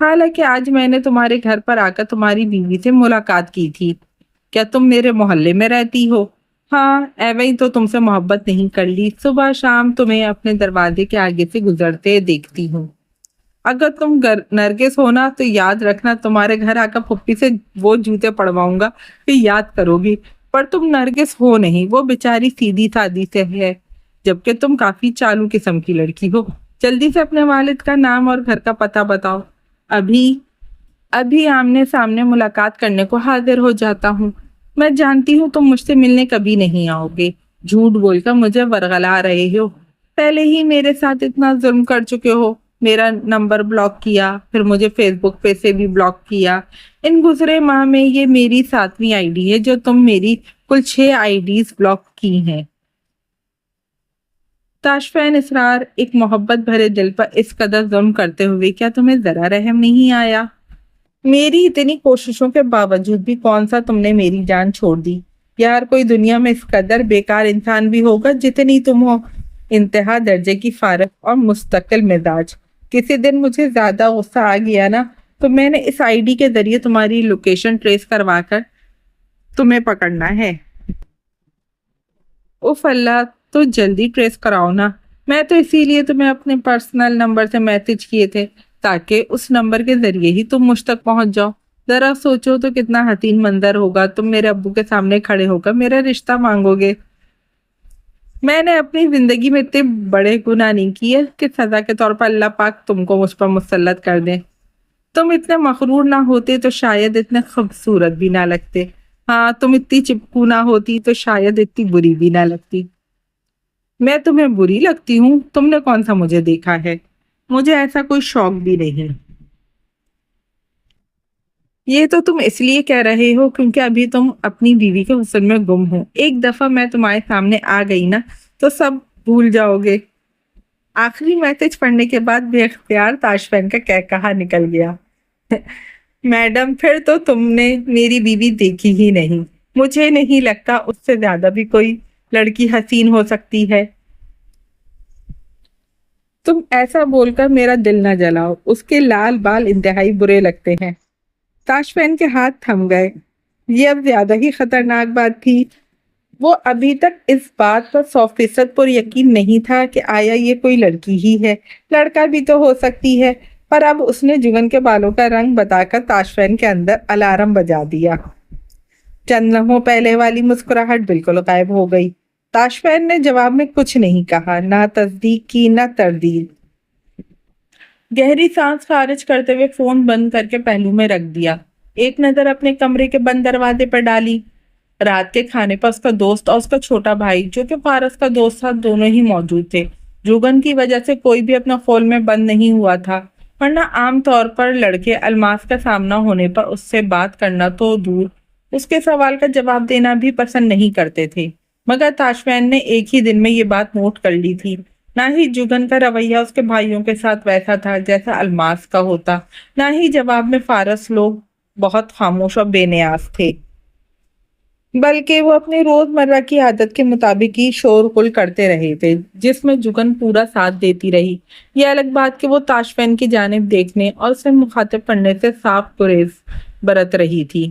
حالانکہ آج میں نے تمہارے گھر پر آ کر تمہاری بیوی سے ملاقات کی تھی۔ کیا تم میرے محلے میں رہتی ہو؟ ہاں، ایویں تو تم سے محبت نہیں کر لی، صبح شام تمہیں اپنے دروازے کے آگے سے گزرتے دیکھتی ہوں۔ اگر تم نرگس ہونا تو یاد رکھنا، تمہارے گھر آ کر پھپھی سے وہ جوتے پڑواؤں گا کہ یاد کرو گی۔ پر تم نرگس ہو نہیں، وہ بیچاری سیدھی سادی سے ہے، جبکہ تم کافی چالو قسم کی لڑکی ہو۔ جلدی سے اپنے والد کا نام اور گھر کا پتہ بتاؤ، ابھی ابھی آمنے سامنے ملاقات کرنے کو حاضر ہو جاتا ہوں۔ میں جانتی ہوں تم مجھ سے ملنے کبھی نہیں آؤ گے، جھوٹ بول کر مجھے ورغلا رہے ہو۔ پہلے ہی میرے ساتھ اتنا ظلم کر چکے ہو، میرا نمبر بلاک کیا، پھر مجھے فیس بک پہ سے بھی بلاک کیا۔ ان گزرے ماہ میں یہ میری 7ویں آئی ڈی ہے جو تم میری کل 6 آئی ڈیز بلاک کی ہیں۔ تاشفین اسرار، ایک محبت بھرے دل پر اس قدر ظلم کرتے ہوئے کیا تمہیں ذرا رحم نہیں آیا؟ میری اتنی کوششوں کے باوجود بھی کون سا تم نے میری جان چھوڑ دی؟ یار کوئی دنیا میں اس قدر بیکار انسان بھی ہوگا جتنی تم ہو، انتہا درجے کی فارغ اور مستقل مزاج۔ کسی دن مجھے زیادہ غصہ آ گیا نا تو میں نے اس آئی ڈی کے ذریعے تمہاری لوکیشن ٹریس کروا کر تمہیں پکڑنا ہے۔ اف اللہ، تو جلدی ٹریس کراؤ نا۔ میں تو اسی لیے تمہیں اپنے پرسنل نمبر سے میسج کیے تھے تاکہ اس نمبر کے ذریعے ہی تم مجھ تک پہنچ جاؤ۔ ذرا سوچو تو کتنا حسین منظر ہوگا، تم میرے ابو کے سامنے کھڑے ہو کر میرا رشتہ مانگو گے۔ میں نے اپنی زندگی میں اتنے بڑے گناہ نہیں کیے کہ سزا کے طور پر اللہ پاک تم کو مجھ پر مسلط کر دیں۔ تم اتنے مغرور نہ ہوتے تو شاید اتنے خوبصورت بھی نہ لگتے۔ ہاں، تم اتنی چپکو نہ ہوتی تو شاید اتنی بری بھی نہ لگتی۔ میں تمہیں بری لگتی ہوں؟ تم نے کون سا مجھے دیکھا ہے؟ مجھے ایسا کوئی شوق بھی نہیں۔ یہ تو تم اس لیے کہہ رہے ہو کیونکہ ابھی تم اپنی بیوی کے حسن میں گم ہو۔ ایک دفعہ میں تمہارے سامنے آ گئی نا تو سب بھول جاؤ گے۔ آخری میسج پڑھنے کے بعد بے اختیار تاشفین کا کہا نکل گیا۔ میڈم، پھر تو تم نے میری بیوی دیکھی ہی نہیں۔ مجھے نہیں لگتا اس سے زیادہ بھی کوئی لڑکی حسین ہو سکتی ہے۔ تم ایسا بول کر میرا دل نہ جلاؤ، اس کے لال بال انتہائی برے لگتے ہیں۔ تاشفین کے ہاتھ تھم گئے۔ یہ اب زیادہ ہی خطرناک بات تھی۔ وہ ابھی تک اس بات پر 100% پر یقین نہیں تھا کہ آیا یہ کوئی لڑکی ہی ہے، لڑکا بھی تو ہو سکتی ہے، پر اب اس نے جگن کے بالوں کا رنگ بتا کر تاشفین کے اندر الارم بجا دیا۔ چند لمحوں پہلے والی مسکراہٹ بالکل غائب ہو گئی۔ تاشفین نے جواب میں کچھ نہیں کہا، نہ تصدیق کی نہ تردید۔ گہری سانس خارج کرتے ہوئے فون بند کر کے پہلو میں رکھ دیا، ایک نظر اپنے کمرے کے بند دروازے پر ڈالی۔ رات کے کھانے پر اس کا دوست اور اس کا چھوٹا بھائی جو کہ پارس کا دوست تھا دونوں ہی موجود تھے۔ جوگن کی وجہ سے کوئی بھی اپنا فون میں بند نہیں ہوا تھا، ورنہ عام طور پر لڑکے الماس کا سامنا ہونے پر اس سے بات کرنا تو دور، اس کے سوال کا جواب دینا بھی پسند نہیں کرتے تھے۔ مگر تاشفین نے ایک ہی دن میں یہ بات نوٹ کر لی تھی۔ نہ ہی جگن کا رویہ اس کے بھائیوں کے ساتھ ویسا تھا جیسا الماس کا ہوتا، نہ ہی جواب میں فارس لوگ بہت خاموش اور بے نیاز تھے، بلکہ وہ اپنے روزمرہ کی عادت کے مطابق ہی شور غل کرتے رہے تھے، جس میں جگن پورا ساتھ دیتی رہی۔ یہ الگ بات کہ وہ تاشفین کی جانب دیکھنے اور اسے مخاطب کرنے سے صاف گریز برت رہی تھی۔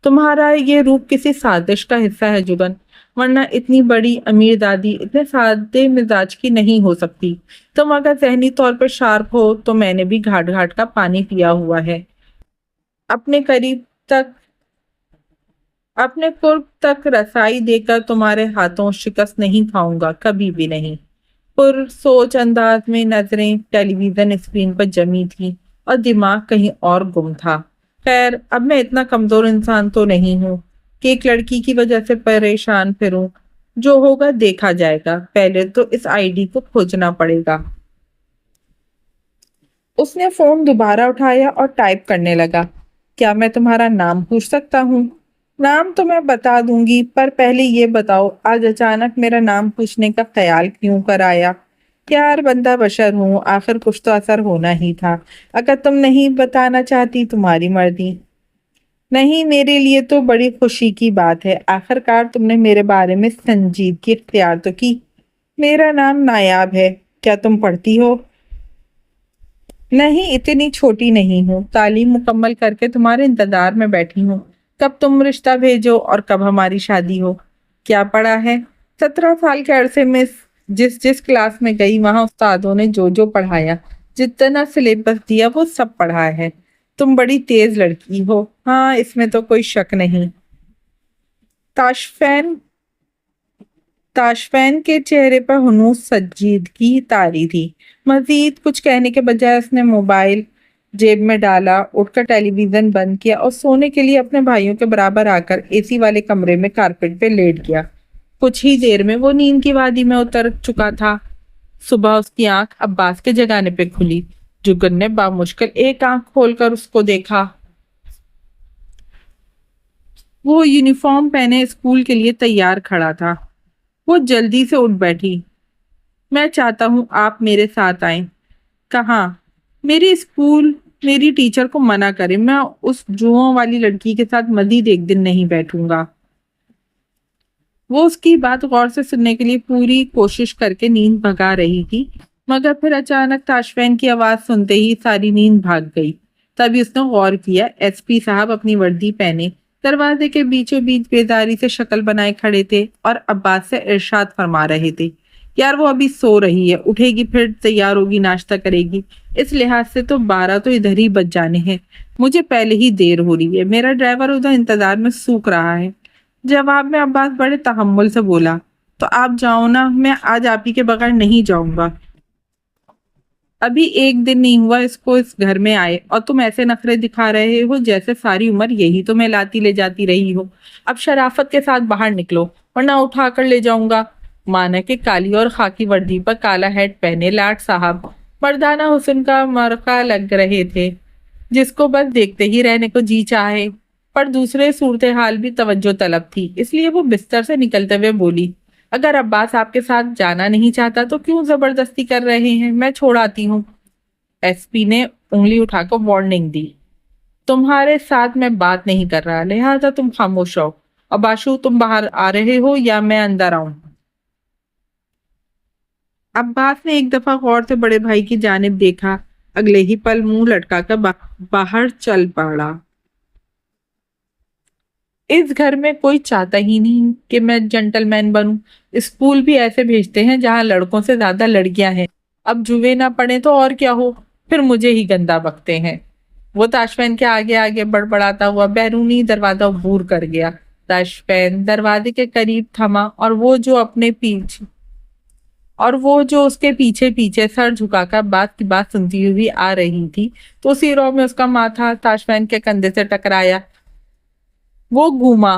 تمہارا یہ روپ کسی سازش کا حصہ ہے جگن، ورنہ اتنی بڑی امیر دادی اتنے سادے مزاج کی نہیں ہو سکتی۔ تم اگر ذہنی طور پر شارپ ہو تو میں نے بھی گھاٹ گھاٹ کا پانی پیا ہوا ہے۔ اپنے قرب تک رسائی دے کر تمہارے ہاتھوں شکست نہیں کھاؤں گا، کبھی بھی نہیں۔ پر سوچ انداز میں نظریں ٹیلی ویژن اسکرین پر جمی تھی اور دماغ کہیں اور گم تھا۔ خیر، اب میں اتنا کمزور انسان تو نہیں ہوں کہ ایک لڑکی کی وجہ سے پریشان پھروں۔ جو ہوگا دیکھا جائے گا، پہلے تو اس آئی ڈی کو کھوجنا پڑے گا۔ اس نے فون دوبارہ اٹھایا اور ٹائپ کرنے لگا۔ کیا میں تمہارا نام پوچھ سکتا ہوں؟ نام تو میں بتا دوں گی، پر پہلے یہ بتاؤ آج اچانک میرا نام پوچھنے کا خیال کیوں کر آیا؟ یار بندہ بشر ہوں، آخر کچھ تو اثر ہونا ہی تھا۔ اگر تم نہیں بتانا چاہتی تمہاری مرضی۔ نہیں، میرے لیے تو بڑی خوشی کی بات ہے، آخرکار تم نے میرے بارے میں سنجیدگی اختیار تو کی۔ میرا نام نایاب ہے، کیا تم پڑھتی ہو؟ نہیں اتنی چھوٹی نہیں ہوں، تعلیم مکمل کر کے تمہارے انتظار میں بیٹھی ہوں، کب تم رشتہ بھیجو اور کب ہماری شادی ہو۔ کیا پڑھا ہے؟ 17 سال کے عرصے میں جس کلاس میں گئی وہاں استادوں نے جو پڑھایا، جتنا سلیبس دیا وہ سب پڑھا ہے۔ تم بڑی تیز لڑکی ہو، ہاں اس میں تو کوئی شک نہیں۔ تاشفین تاشفین کے چہرے پر ہنوز سنجیدگی طاری تھی۔ مزید کچھ کہنے کے بجائے اس نے موبائل جیب میں ڈالا، اٹھ کر ٹیلی ویژن بند کیا اور سونے کے لیے اپنے بھائیوں کے برابر آ کر اے سی والے کمرے میں کارپیٹ پہ لیٹ گیا۔ کچھ ہی دیر میں وہ نیند کی وادی میں اتر چکا تھا۔ صبح اس کی آنکھ عباس کے جگانے پہ کھلی۔ جگن نے بامشکل ایک آنکھ کھول کر اس کو دیکھا۔ وہ یونیفارم پہنے اسکول کے لیے تیار کھڑا تھا۔ وہ جلدی سے اٹھ بیٹھی۔ میں چاہتا ہوں آپ میرے ساتھ آئیں۔ کہاں؟ میری اسکول میری ٹیچر کو منع کرے، میں اس جوؤں والی لڑکی کے ساتھ مزید ایک دن نہیں بیٹھوں گا۔ وہ اس کی بات غور سے سننے کے لیے پوری کوشش کر کے نیند بھگا رہی تھی، مگر پھر اچانک تاشفین کی آواز سنتے ہی ساری نیند بھاگ گئی۔ تبھی اس نے غور کیا، ایس پی صاحب اپنی وردی پہنے دروازے کے بیچوں بیچ بیداری سے شکل بنائے کھڑے تھے اور عباس سے ارشاد فرما رہے تھے، یار وہ ابھی سو رہی ہے، اٹھے گی پھر تیار ہوگی، ناشتہ کرے گی، اس لحاظ سے تو 12 تو ادھر ہی بج جانے ہیں، مجھے پہلے ہی دیر ہو رہی ہے، میرا ڈرائیور ادھر انتظار میں سوکھ رہا ہے۔ جواب میں عباس بڑے تحمل سے بولا، تو آپ جاؤ نا، میں آج آپ ہی کے بغیر نہیں جاؤں گا۔ ابھی ایک دن نہیں ہوا اس کو اس گھر میں آئے اور تم ایسے نخرے دکھا رہے ہو جیسے ساری عمر یہی تمہیں لاتی لے جاتی رہی ہو۔ اب شرافت کے ساتھ باہر نکلو ورنہ اٹھا کر لے جاؤں گا۔ مانا کہ کالی اور خاکی وردی پر کالا ہیٹ پہنے لاٹ صاحب مردانہ حسن کا مرقع لگ رہے تھے، جس کو بس دیکھتے ہی رہنے کو جی چاہے۔ پر دوسرے صورتحال بھی توجہ طلب تھی، اس لیے وہ بستر سے نکلتے ہوئے بولی، اگر عباس آپ کے ساتھ جانا نہیں چاہتا تو کیوں زبردستی کر رہے ہیں، میں چھوڑ آتی ہوں۔ ایس پی نے انگلی اٹھا کر وارننگ دی، تمہارے ساتھ میں بات نہیں کر رہا، لہذا تم خاموش رہو۔ عباشو تم باہر آ رہے ہو یا میں اندر آؤں؟ عباس نے ایک دفعہ غور سے بڑے بھائی کی جانب دیکھا، اگلے ہی پل منہ لٹکا کر باہر چل پڑا۔ اس گھر میں کوئی چاہتا ہی نہیں کہ میں جنٹل مین بنوں، اسکول بھی ایسے بھیجتے ہیں جہاں لڑکوں سے زیادہ لڑکیاں ہیں، اب جوے نہ پڑے تو اور کیا ہو، پھر مجھے ہی گندا بکتے ہیں۔ وہ تاشفین کے آگے آگے بڑبڑاتا ہوا بیرونی دروازہ عبور کر گیا۔ تاشفین دروازے کے قریب تھما اور وہ جو اس کے پیچھے پیچھے سر جھکا کر بات کی بات سنتی ہوئی آ رہی تھی، تو اسی رو میں اس کا ماتھا تاشفین کے کندھے سے ٹکرایا۔ وہ گھوما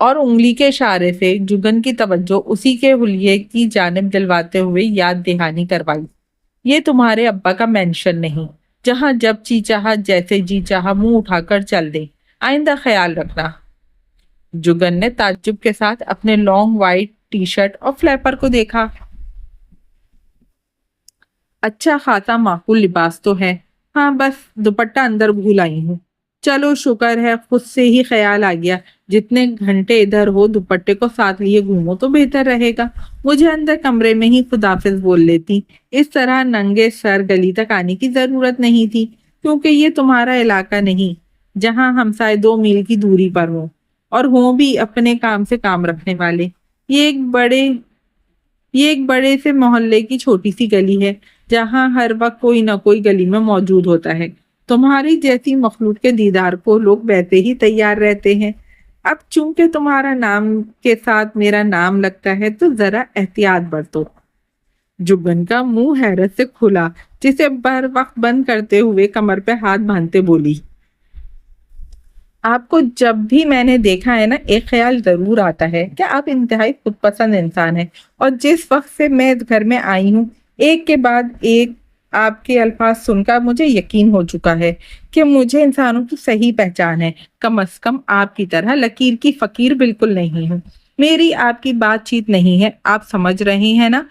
اور انگلی کے اشارے سے جگن کی توجہ اسی کے حلیے کی جانب دلواتے ہوئے یاد دہانی کروائی، یہ تمہارے ابا کا مینشن نہیں، جہاں جب جی چاہا جیسے جی چاہا منہ اٹھا کر چل دے، آئندہ خیال رکھنا۔ جگن نے تعجب کے ساتھ اپنے لانگ وائٹ ٹی شرٹ اور فلیپر کو دیکھا۔ اچھا خاصا معقول لباس تو ہے، ہاں بس دوپٹہ اندر بھول آئی ہوں۔ چلو شکر ہے خود سے ہی خیال آ گیا، جتنے گھنٹے ادھر ہو دوپٹے کو ساتھ لیے گھومو تو بہتر رہے گا، مجھے اندر کمرے میں ہی خداحافظ بول لیتی، اس طرح ننگے سر گلی تک آنے کی ضرورت نہیں تھی، کیونکہ یہ تمہارا علاقہ نہیں جہاں ہمسائے 2 میل کی دوری پر ہوں، اور ہوں بھی اپنے کام سے کام رکھنے والے۔ یہ ایک بڑے سے محلے کی چھوٹی سی گلی ہے جہاں ہر وقت کوئی نہ کوئی گلی میں موجود ہوتا ہے، تمہاری جیسی مخلوق کے دیدار کو لوگ ویسے ہی تیار رہتے ہیں۔ اب چونکہ تمہارا نام کے ساتھ میرا نام لگتا ہے تو ذرا احتیاط برتو۔ جگن کا منہ حیرت سے کھلا، جسے بر وقت بند کرتے ہوئے کمر پہ ہاتھ باندھتے بولی، آپ کو جب بھی میں نے دیکھا ہے نا، ایک خیال ضرور آتا ہے کہ آپ انتہائی خود پسند انسان ہیں، اور جس وقت سے میں اس گھر میں آئی ہوں ایک کے بعد ایک آپ کے الفاظ سن کر مجھے یقین ہو چکا ہے کہ مجھے انسانوں کی صحیح پہچان ہے، کم از کم آپ کی طرح لکیر کی فقیر بالکل نہیں ہوں۔ میری آپ کی بات چیت نہیں ہے، آپ سمجھ رہے ہیں نا،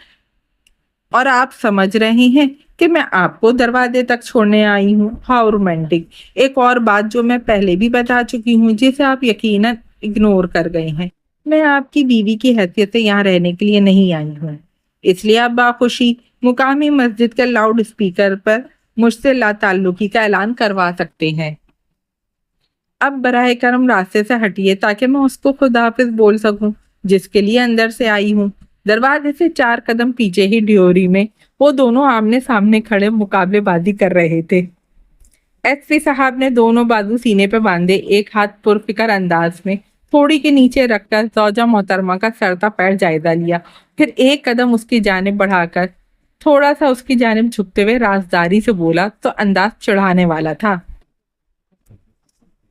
اور آپ سمجھ رہے ہیں کہ میں آپ کو دروازے تک چھوڑنے آئی ہوں۔ How romantic! ایک اور بات جو میں پہلے بھی بتا چکی ہوں، جسے آپ یقیناً اگنور کر گئے ہیں، میں آپ کی بیوی کی حیثیت سے یہاں رہنے کے لیے نہیں آئی ہوں، اس لیے آپ باخوشی مقامی مسجد کے لاؤڈ اسپیکر پر مجھ سے لا تعلقی کا اعلان کروا سکتے ہیں۔ اب براہ کرم راستے سے ہٹیے تاکہ میں اس کو خدا حافظ بول سکوں جس کے لیے اندر سے آئی ہوں۔ دروازے سے 4 قدم پیچھے ہی ڈیوری میں وہ دونوں آمنے سامنے کھڑے مقابلے بازی کر رہے تھے۔ ایس پی صاحب نے دونوں بازو سینے پہ باندھے ایک ہاتھ پرفکر انداز میں تھوڑی کے نیچے رکھ کر زوجہ محترمہ کا سرتا پیر جائزہ لیا، پھر ایک قدم اس کی جانب بڑھا کر تھوڑا سا اس کی جانب جھکتے ہوئے رازداری سے بولا تو انداز چڑھانے والا تھا۔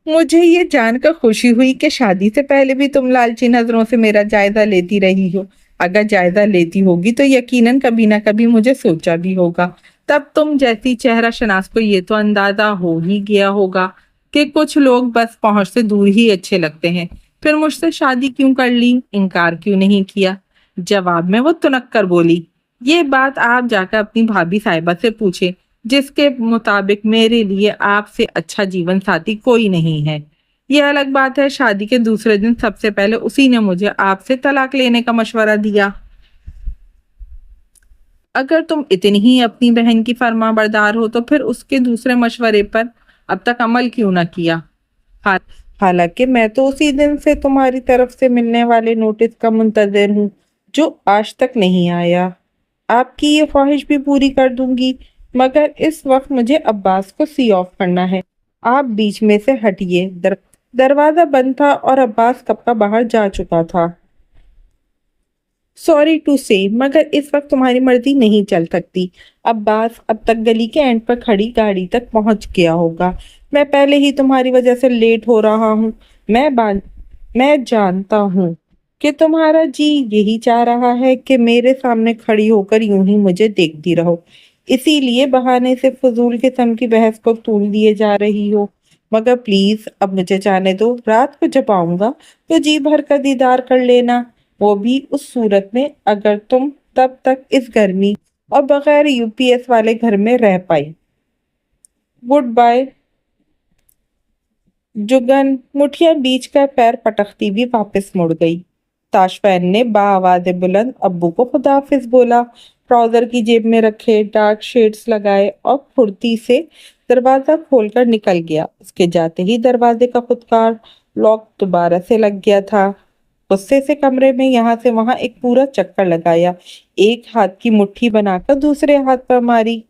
مجھے یہ جان کر خوشی ہوئی کہ شادی سے پہلے بھی تم لالچی نظروں سے میرا جائزہ لیتی رہی ہو۔ اگر جائزہ لیتی ہوگی تو یقیناً کبھی نہ کبھی مجھے سوچا بھی ہوگا۔ تب تم جیسی چہرہ شناس کو یہ تو اندازہ ہو ہی گیا ہوگا کہ کچھ لوگ بس پہنچ سے دور ہی اچھے لگتے ہیں۔ پھر مجھ سے شادی کیوں کر لی، انکار کیوں نہیں کیا؟ جواب میں وہ تنک کر بولی، یہ بات آپ جا کر اپنی بھابھی صاحبہ سے پوچھے جس کے مطابق میرے لیے آپ سے اچھا جیون ساتھی کوئی نہیں ہے۔ یہ الگ بات ہے شادی کے دوسرے دن سب سے پہلے اسی نے مجھے آپ سے طلاق لینے کا مشورہ دیا۔ اگر تم اتنی ہی اپنی بہن کی فرما بردار ہو تو پھر اس کے دوسرے مشورے پر اب تک عمل کیوں نہ کیا؟ حالانکہ میں تو اسی دن سے تمہاری طرف سے ملنے والے نوٹس کا منتظر ہوں جو آج تک نہیں آیا۔ آپ کی یہ خواہش بھی پوری کر دوں گی، مگر اس وقت مجھے عباس کو سی آف کرنا ہے۔ آپ بیچ میں سے ہٹیے۔ دروازہ بند تھا اور عباس کب کا باہر جا چکا تھا۔ سوری ٹو سے، مگر اس وقت تمہاری مرضی نہیں چل سکتی۔ عباس اب تک گلی کے اینڈ پر کھڑی گاڑی تک پہنچ گیا ہوگا۔ میں پہلے ہی تمہاری وجہ سے لیٹ ہو رہا ہوں۔ میں جانتا ہوں کہ تمہارا جی یہی چاہ رہا ہے کہ میرے سامنے کھڑی ہو کر یوں ہی مجھے دیکھتی رہو، اسی لیے بہانے سے فضول قسم کی بحث کو طول دیے جا رہی ہو۔ مگر پلیز اب مجھے جانے دو، رات کو جب آؤں گا تو جی بھر کا دیدار کر لینا، وہ بھی اس صورت میں اگر تم تب تک اس گرمی اور بغیر یو پی ایس والے گھر میں رہ پائی۔ Good bye. جگن مٹھیاں بیچ کر پیر پٹکتی بھی واپس مڑ گئی۔ تاشفین نے بآواز بلند ابو کو خدا حافظ بولا، ٹراؤزر کی جیب میں رکھے ڈارک شیڈز لگائے اور پھرتی سے دروازہ کھول کر نکل گیا۔ اس کے جاتے ہی دروازے کا خودکار لاک دوبارہ سے لگ گیا تھا۔ غصے سے کمرے میں یہاں سے وہاں ایک پورا چکر لگایا، ایک ہاتھ کی مٹھی بنا کر دوسرے ہاتھ پر ماری۔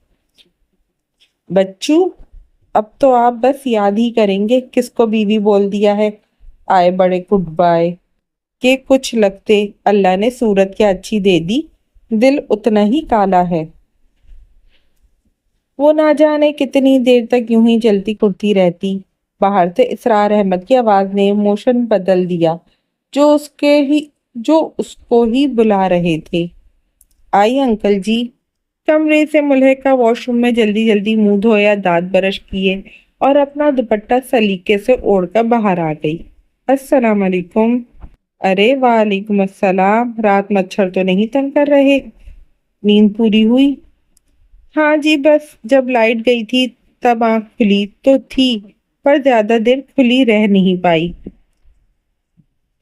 بچو اب تو آپ بس یاد ہی کریں گے کس کو بیوی بول دیا ہے۔ آئے بڑے گڈ بائے کہ کچھ لگتے اللہ نے صورت کیا اچھی دے دی، دل اتنا ہی کالا ہے۔ وہ نہ جانے کتنی دیر تک یوں ہی جلتی کرتی رہتی۔ باہر سے اسرار احمد کی آواز نے موشن بدل دیا، جو اس کو ہی بلا رہے تھے۔ آئی انکل جی۔ کمرے سے ملحقہ واش روم میں جلدی جلدی منہ دھویا، دانت برش کیے اور اپنا دوپٹہ سلیقے سے اوڑھ کر باہر آ گئی۔ السلام علیکم۔ ارے وعلیکم السلام، رات مچھر تو نہیں تنگ کر رہے؟ نیند پوری ہوئی؟ ہاں جی، بس جب لائٹ گئی تھی تب آنکھ کھلی تو تھی پر زیادہ دیر کھلی رہ نہیں پائی۔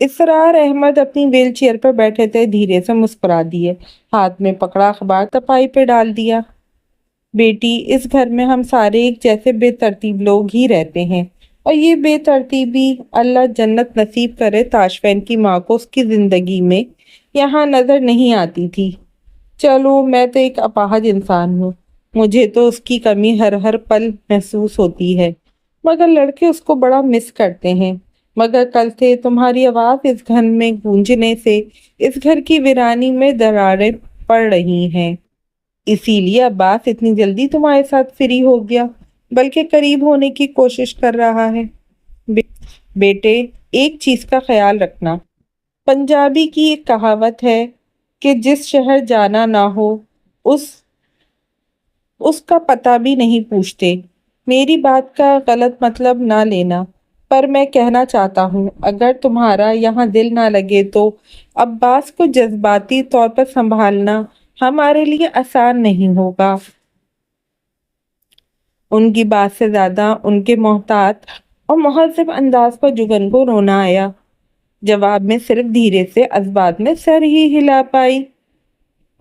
اسرار احمد اپنی ویل چیئر پر بیٹھے تھے، دھیرے سے مسکرا دیے، ہاتھ میں پکڑا اخبار تپائی پہ ڈال دیا۔ بیٹی، اس گھر میں ہم سارے ایک جیسے بے ترتیب لوگ ہی رہتے ہیں، اور یہ بے ترتیبی اللہ جنت نصیب کرے تاشفین کی ماں کو اس کی زندگی میں یہاں نظر نہیں آتی تھی۔ چلو میں تو ایک اپاہج انسان ہوں، مجھے تو اس کی کمی ہر پل محسوس ہوتی ہے، مگر لڑکے اس کو بڑا مس کرتے ہیں۔ مگر کل سے تمہاری آواز اس گھر میں گونجنے سے اس گھر کی ویرانی میں دراریں پڑ رہی ہیں، اسی لیے عباس اتنی جلدی تمہارے ساتھ فری ہو گیا، بلکہ قریب ہونے کی کوشش کر رہا ہے۔ بیٹے ایک چیز کا خیال رکھنا، پنجابی کی ایک کہاوت ہے کہ جس شہر جانا نہ ہو اس کا پتہ بھی نہیں پوچھتے۔ میری بات کا غلط مطلب نہ لینا، پر میں کہنا چاہتا ہوں اگر تمہارا یہاں دل نہ لگے تو عباس کو جذباتی طور پر سنبھالنا ہمارے لیے آسان نہیں ہوگا۔ ان کی بات سے زیادہ ان کے محتاط اور مہذب انداز پر جگن کو رونا آیا۔ جواب میں صرف دھیرے سے اسبات میں سر ہی ہلا پائی۔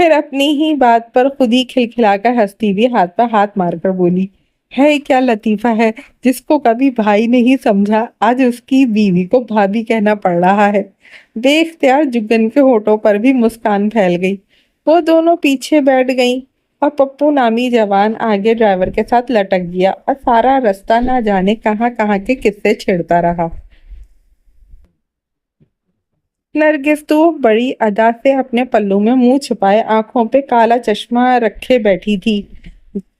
پھر اپنی ہی بات پر خود ہی کھلکھلا کر ہنستی ہوئی ہاتھ پر ہاتھ مار کر بولی، ہے کیا لطیفہ ہے، جس کو کبھی بھائی نہیں سمجھا آج اس کی بیوی کو بھابھی کہنا پڑ رہا ہے۔ بے اختیار جگن کے ہونٹوں پر بھی مسکان پھیل گئی۔ وہ دونوں پیچھے بیٹھ گئیں اور پپو نامی جوان آگے ڈرائیور کے ساتھ لٹک گیا اور سارا رستہ نہ جانے کہاں کہاں کے قصے چھڑتا رہا۔ نرگس تو بڑی ادا سے اپنے پلوں میں منہ چھپائے آنکھوں پہ کالا چشمہ رکھے بیٹھی تھی،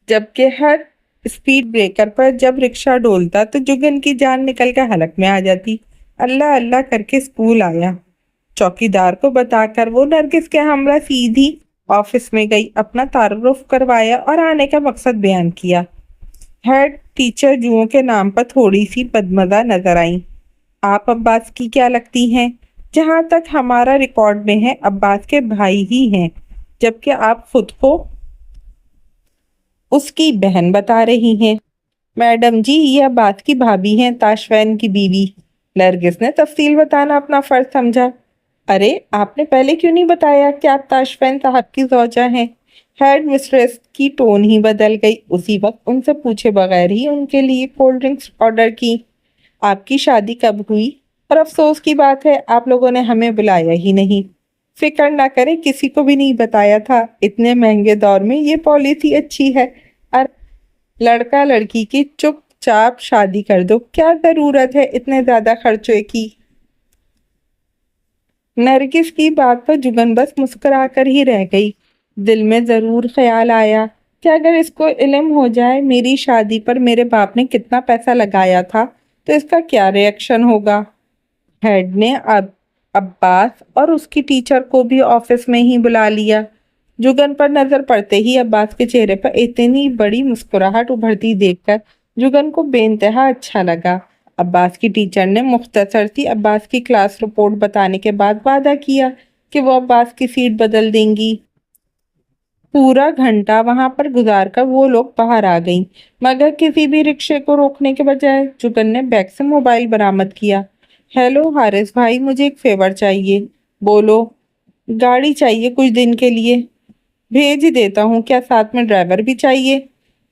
جبکہ ہر اسپیڈ بریکر پر جب رکشہ ڈولتا تو جگن کی جان نکل کر حلق میں آ جاتی۔ اللہ اللہ کر کے اسکول آیا۔ چوکیدار کو بتا کر وہ نرگس کے ہمراہ سیدھی آفس میں گئی، اپنا تعارف کروایا اور آنے کا مقصد بیان کیا۔ ہیڈ ٹیچر جوؤں کے نام پر تھوڑی سی بدمزہ نظر آئیں۔ آپ عباس کی کیا لگتی ہیں؟ جہاں تک ہمارا ریکارڈ میں ہے عباس کے بھائی ہی ہیں، جبکہ آپ خود کو اس کی بہن بتا رہی ہیں۔ میڈم جی، یہ عباس کی بھابھی ہیں، تاشفین کی بیوی۔ نرگس نے تفصیل بتانا اپنا فرض سمجھا۔ ارے آپ نے پہلے کیوں نہیں بتایا کہ آپ تاشفین صاحب کی زوجہ ہیں؟ ہیڈ مسٹریس کی ٹون ہی بدل گئی، اسی وقت ان سے پوچھے بغیر ہی ان کے لیے کولڈ ڈرنکس آرڈر کی۔ آپ کی شادی کب ہوئی؟ اور افسوس کی بات ہے آپ لوگوں نے ہمیں بلایا ہی نہیں۔ فکر نہ کریں، کسی کو بھی نہیں بتایا تھا، اتنے مہنگے دور میں یہ پالیسی اچھی ہے۔ اور لڑکا لڑکی کی چپ چاپ شادی کر دو، کیا ضرورت ہے اتنے زیادہ خرچے کی؟ نرگس کی بات پر جگن بس مسکرا کر ہی رہ گئی۔ دل میں ضرور خیال آیا کہ اگر اس کو علم ہو جائے میری شادی پر میرے باپ نے کتنا پیسہ لگایا تھا تو اس کا کیا ری ایکشن ہوگا۔ ہیڈ نے عباس اور اس کی ٹیچر کو بھی آفس میں ہی بلا لیا۔ جگن پر نظر پڑتے ہی عباس کے چہرے پر اتنی بڑی مسکراہٹ ابھرتی دیکھ کر جگن کو بے انتہا اچھا لگا۔ عباس کی ٹیچر نے مختصر سی عباس کی کلاس رپورٹ بتانے کے بعد وعدہ کیا کہ وہ عباس کی سیٹ بدل دیں گی۔ پورا گھنٹہ وہاں پر گزار کر وہ لوگ باہر آ گئیں، مگر کسی بھی رکشے کو روکنے کے بجائے جگن نے بیگ سے موبائل برآمد کیا۔ ہیلو حارث بھائی، مجھے ایک فیور چاہیے۔ بولو۔ گاڑی چاہیے کچھ دن کے لیے۔ بھیج دیتا ہوں، کیا ساتھ میں ڈرائیور بھی چاہیے؟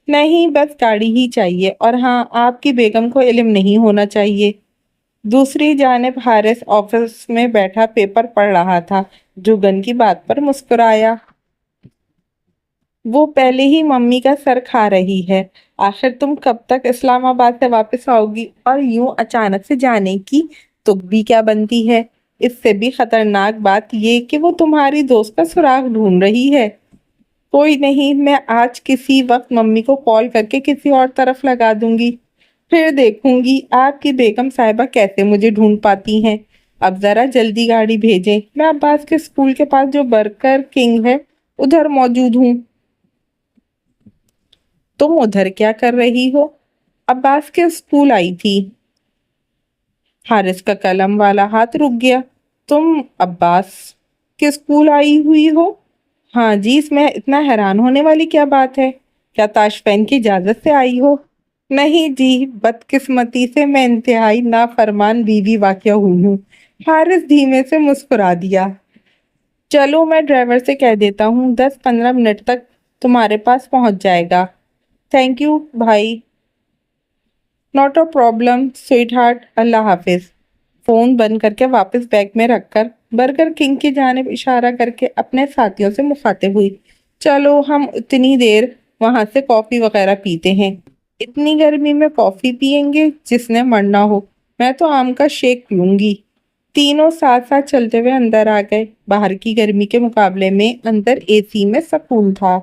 نہیں، بس گاڑی ہی چاہیے، اور ہاں، آپ کی بیگم کو علم نہیں ہونا چاہیے۔ دوسری جانب حارث آفس میں بیٹھا پیپر پڑھ رہا تھا، جگن کی بات پر مسکرایا۔ وہ پہلے ہی ممی کا سر کھا رہی ہے، آخر تم کب تک اسلام آباد سے واپس آؤ گی، اور یوں اچانک سے جانے کی تک بھی کیا بنتی ہے؟ اس سے بھی خطرناک بات یہ کہ وہ تمہاری دوست کا سراغ ڈھونڈ رہی ہے۔ کوئی نہیں، میں آج کسی وقت ممی کو کال کر کے کسی اور طرف لگا دوں گی، پھر دیکھوں گی آپ کی بیگم صاحبہ کیسے مجھے ڈھونڈ پاتی ہیں۔ اب ذرا جلدی گاڑی بھیجیں، میں عباس کے اسکول کے پاس جو برگر کنگ ہے ادھر موجود ہوں۔ تم ادھر کیا کر رہی ہو؟ عباس کے اسکول آئی تھی۔ حارث کا قلم والا ہاتھ رک گیا۔ تم عباس کے اسکول آئی ہوئی ہو؟ ہاں جی، اس میں اتنا حیران ہونے والی کیا بات ہے؟ کیا تاشفین کی اجازت سے آئی ہو؟ نہیں جی، بدقسمتی سے میں انتہائی نافرمان بیوی واقع ہوئی ہوں۔ حارث دھیمے سے مسکرا دیا۔ چلو میں ڈرائیور سے کہہ دیتا ہوں 10-15 منٹ تک تمہارے پاس پہنچ جائے گا۔ تھینک یو بھائی۔ Not a problem sweetheart, اللہ حافظ۔ فون بند کر کے واپس بیگ میں رکھ کر برگر کنگ کی جانب اشارہ کر کے اپنے ساتھیوں سے مخاطب ہوئی، چلو ہم اتنی دیر وہاں سے کافی وغیرہ پیتے ہیں۔ اتنی گرمی میں کافی پیئیں گے؟ جس نے مرنا ہو، میں تو آم کا شیک پیوں گی۔ تینوں ساتھ ساتھ چلتے ہوئے اندر آ گئے۔ باہر کی گرمی کے مقابلے میں اندر اے سی میں سکون تھا۔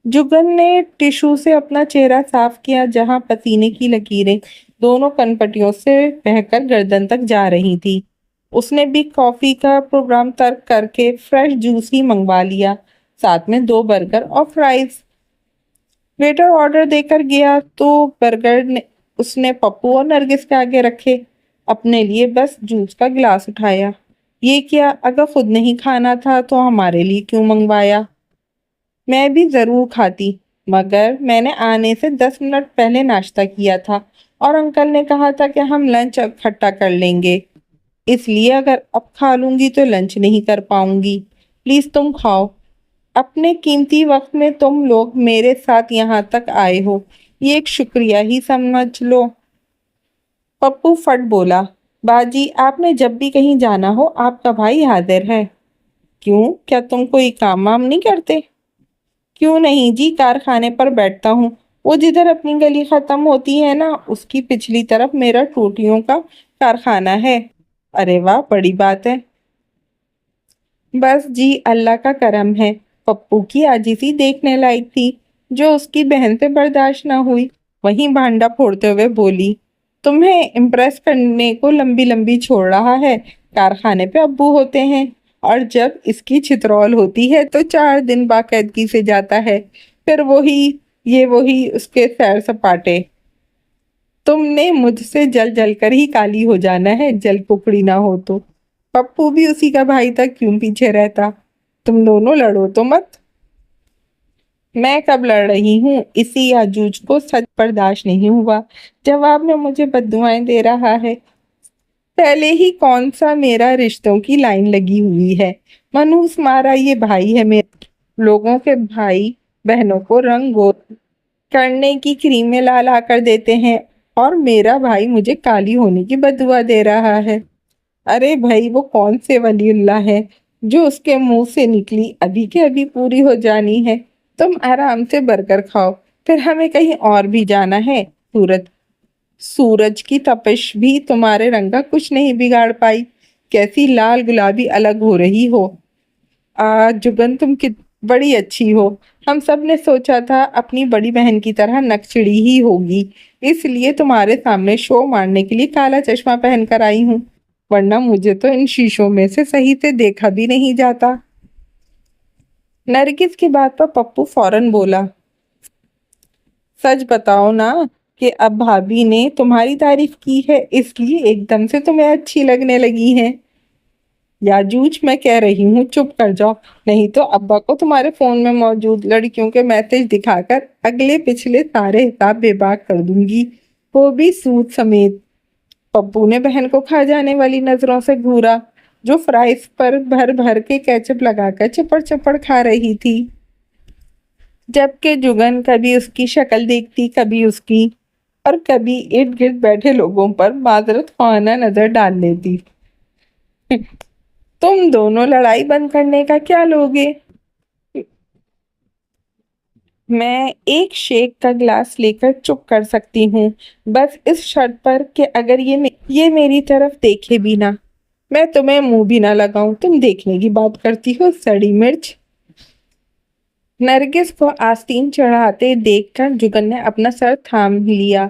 جگن نے ٹشو سے اپنا چہرہ صاف کیا، جہاں پسینے کی لکیریں دونوں کنپٹیوں سے بہہ کر گردن تک جا رہی تھی۔ اس نے بھی کافی کا پروگرام ترک کر کے فریش جوس ہی منگوا لیا، ساتھ میں 2 برگر اور فرائز۔ ویٹر آرڈر دے کر گیا تو برگر اس نے پپو اور نرگس کے آگے رکھے، اپنے لیے بس جوس کا گلاس اٹھایا۔ یہ کیا، اگر خود نہیں کھانا تھا تو ہمارے لیے کیوں منگوایا؟ میں بھی ضرور کھاتی، مگر میں نے آنے سے 10 منٹ پہلے ناشتہ کیا تھا اور انکل نے کہا تھا کہ ہم لنچ اکٹھا کر لیں گے، اس لیے اگر اب کھا لوں گی تو لنچ نہیں کر پاؤں گی۔ پلیز تم کھاؤ۔ اپنے قیمتی وقت میں تم لوگ میرے ساتھ یہاں تک آئے ہو، یہ ایک شکریہ ہی سمجھ لو۔ پپو فٹ بولا، باجی آپ نے جب بھی کہیں جانا ہو آپ کا بھائی حاضر ہے۔ کیوں، کیا تم کوئی کام وام نہیں کرتے؟ کیوں نہیں جی، کارخانے پر بیٹھتا ہوں، وہ جدھر اپنی گلی ختم ہوتی ہے نا اس کی پچھلی طرف میرا ٹوٹیوں کا کارخانہ ہے۔ ارے واہ، بڑی بات ہے۔ بس جی، اللہ کا کرم ہے۔ پپو کی عاجزی دیکھنے لائق تھی، جو اس کی بہن سے برداشت نہ ہوئی۔ وہیں بھانڈا پھوڑتے ہوئے بولی، تمہیں امپریس کرنے کو لمبی لمبی چھوڑ رہا ہے، کارخانے پہ ابو ہوتے ہیں، اور جب اس کی چھترول ہوتی ہے تو 4 دن باقاعدگی سے جاتا ہے، پھر وہی اس کے سیر سپاٹے۔ تم نے مجھ سے جل جل کر ہی کالی ہو جانا ہے، جل ککڑی نہ ہو تو۔ پپو بھی اسی کا بھائی تھا، کیوں پیچھے رہتا؟ تم دونوں لڑو تو مت۔ میں کب لڑ رہی ہوں؟ اسی یاجوج کو سچ برداشت نہیں ہوا، جواب میں مجھے بددعائیں دے رہا ہے۔ پہلے ہی کون سا میرا رشتوں کی لائن لگی ہوئی ہے، منوس مارا یہ بھائی ہے میرا۔ لوگوں کے بھائی بہنوں کو رنگ گول کرنے کی کریمیں لا لا کر دیتے ہیں، اور میرا بھائی مجھے کالی ہونے کی بددعا دے رہا ہے۔ ارے بھائی، وہ کون سے ولی اللہ ہے جو اس کے منہ سے نکلی ابھی کے ابھی پوری ہو جانی ہے؟ تم آرام سے برگر کھاؤ، پھر ہمیں کہیں اور بھی جانا ہے۔ سورج کی تپش بھی تمہارے رنگ کا کچھ نہیں بگاڑ پائی، کیسی لال گلابی الگ ہو رہی ہو۔ جگن تم بڑی اچھی ہو، ہم سب نے سوچا تھا اپنی بڑی بہن کی طرح نکچڑی ہی ہوگی، اس لیے تمہارے سامنے شو مارنے کے لیے کالا چشمہ پہن کر آئی ہوں، ورنہ مجھے تو ان شیشوں میں سے صحیح سے دیکھا بھی نہیں جاتا۔ نرگس کی بات پر پپو فوراً بولا، سچ بتاؤ نا کہ اب بھابھی نے تمہاری تعریف کی ہے اس لیے ایک دم سے تمہیں اچھی لگنے لگی ہیں۔ یاجوج، میں کہہ رہی ہوں چپ کر جاؤ، نہیں تو ابا کو تمہارے فون میں موجود لڑکیوں کے میسج دکھا کر اگلے پچھلے سارے حساب بے باک کر دوں گی، وہ بھی سود سمیت۔ پپو نے بہن کو کھا جانے والی نظروں سے گھورا، جو فرائز پر بھر بھر کے کیچپ لگا کر چپڑ چپڑ کھا رہی تھی، جبکہ جگن کبھی اس کی شکل دیکھتی، کبھی اس کی، اور کبھی ارد گرد بیٹھے لوگوں پر معذرت خواہانہ نظر ڈال لیتی۔ تم دونوں لڑائی بند کرنے کا کیا لوگے؟ میں ایک شیک کا گلاس لے کر چپ کر سکتی ہوں، بس اس شرط پر کہ اگر یہ میری طرف دیکھے بھی نہ، میں تمہیں منہ بھی نہ لگاؤں۔ تم دیکھنے کی بات کرتی ہو، سڑی مرچ۔ نرگس کو آستین چڑھاتے دیکھ کر جگن نے اپنا سر تھام لیا۔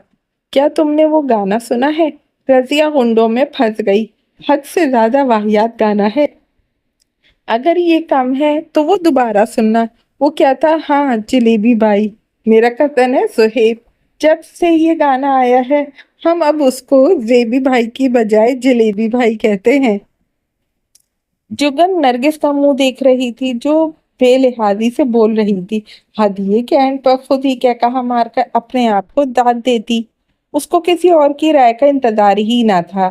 کیا تم نے وہ گانا سنا ہے؟ رضیہ غنڈوں میں پھنس گئی، حد سے زیادہ واہیات گانا ہے۔ اگر یہ کم ہے تو وہ دوبارہ سننا۔ وہ کیا تھا؟ ہاں، جلیبی بھائی، میرا کزن ہے سہیب۔ جب سے یہ گانا آیا ہے ہم اب اس کو زیبی بھائی کی بجائے جلیبی بھائی کہتے ہیں۔ جگن نرگس کا منہ دیکھ رہی تھی، جو بے لحاظی سے بول رہی تھی۔ حد یہ کہ اینڈ پر خود ہی کیا کہا مار کر اپنے آپ کو داد دیتی۔ اس کو کسی اور کی رائے کا انتظار ہی نہ تھا۔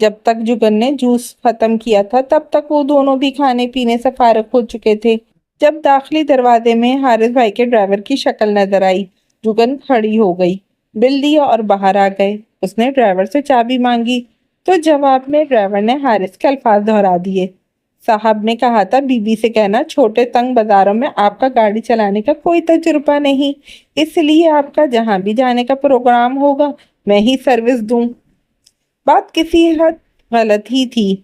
جب تک جگن نے جوس ختم کیا تھا تب تک وہ دونوں بھی کھانے پینے سے فارغ ہو چکے تھے۔ جب داخلی دروازے میں حارث بھائی کے ڈرائیور کی شکل نظر آئی، جگن کھڑی ہو گئی، بل دیا اور باہر آ گئے۔ اس نے ڈرائیور سے چابی مانگی تو جواب میں ڈرائیور نے حارث کے الفاظ دہرا دیے، صاحب نے کہا تھا بی بی سے کہنا چھوٹے تنگ بازاروں میں آپ کا گاڑی چلانے کا کوئی تجربہ نہیں، اس لیے آپ کا جہاں بھی جانے کا پروگرام ہوگا میں ہی سروس دوں۔ بات کسی حد غلط ہی تھی،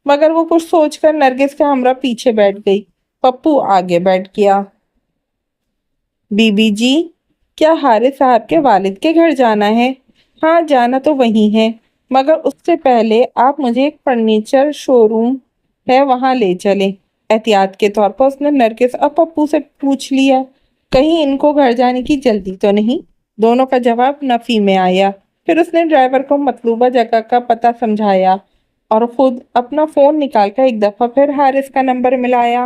مگر وہ کچھ سوچ کر نرگس کا ہمراہ پیچھے بیٹھ گئی۔ پپو آگے بیٹھ گیا۔ بی بی جی، کیا حارث صاحب کے والد کے گھر جانا ہے؟ ہاں، جانا تو وہی ہے، مگر اس سے پہلے آپ مجھے ایک فرنیچر شو روم ہے وہاں لے چلیں۔ احتیاط کے طور پر اس نے نرگس اور پپو سے پوچھ لیا، کہیں ان کو گھر جانے کی جلدی تو نہیں؟ دونوں کا جواب نفی میں آیا۔ پھر اس نے ڈرائیور کو مطلوبہ جگہ کا پتہ سمجھایا اور خود اپنا فون نکال کر ایک دفعہ پھر حارث کا نمبر ملایا۔